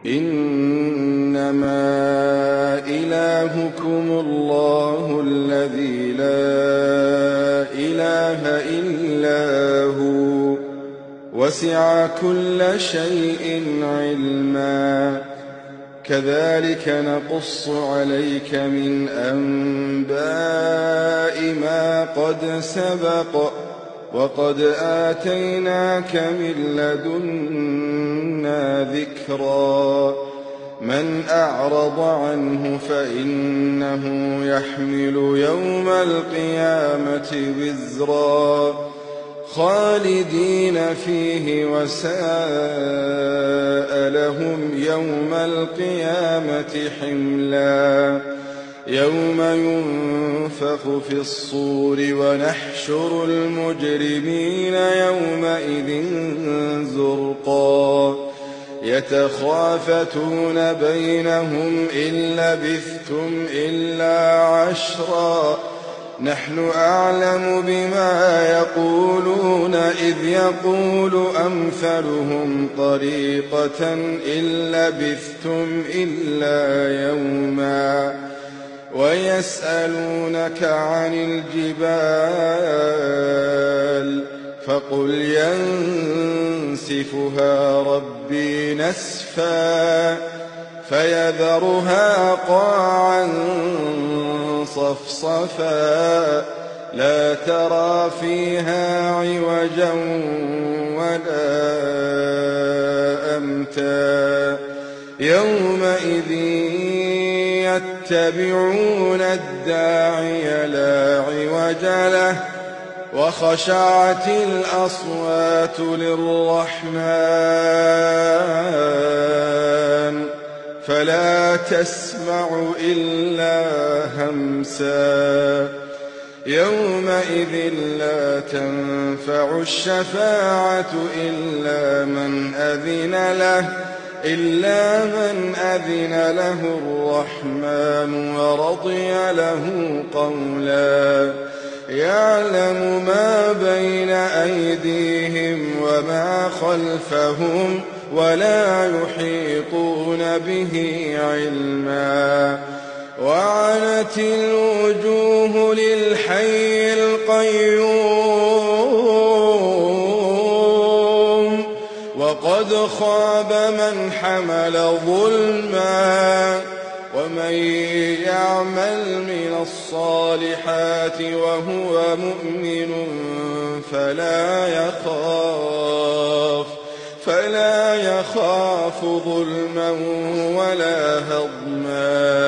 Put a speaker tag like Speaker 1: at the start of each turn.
Speaker 1: إنما إلهكم الله الذي لا إله إلا هو وسع كل شيء علما كذلك نقص عليك من أنباء ما قد سبق وقد آتيناك من لدنا ذكرا من أعرض عنه فإنه يحمل يوم القيامة وزرا خالدين فيه وساء لهم يوم القيامة حملا يوم ينفخ في الصور ونحشر المجرمين يومئذ زرقا يتخافتون بينهم إن لبثتم إلا عشرا نحن أعلم بما يقولون إذ يقول أمثلهم طريقة إن لبثتم إلا يوما ويسألونك عن الجبال فقل ينسفها ربي نسفا فيذرها قاعا صفصفا لا ترى فيها عوجا ولا أمتا يومئذ يتبعون الداعي لا عوج له وخشعت الأصوات للرحمن فلا تسمع إلا همسا يومئذ لا تنفع الشفاعة إلا من أذن له الرحمن ورضي له قولا يعلم ما بين أيديهم وما خلفهم ولا يحيطون به علما وعنت الوجوه للحي القيوم وقد خاب من حمل ظلما ومن يعمل من الصالحات وهو مؤمن فلا يخاف ظلما ولا هضما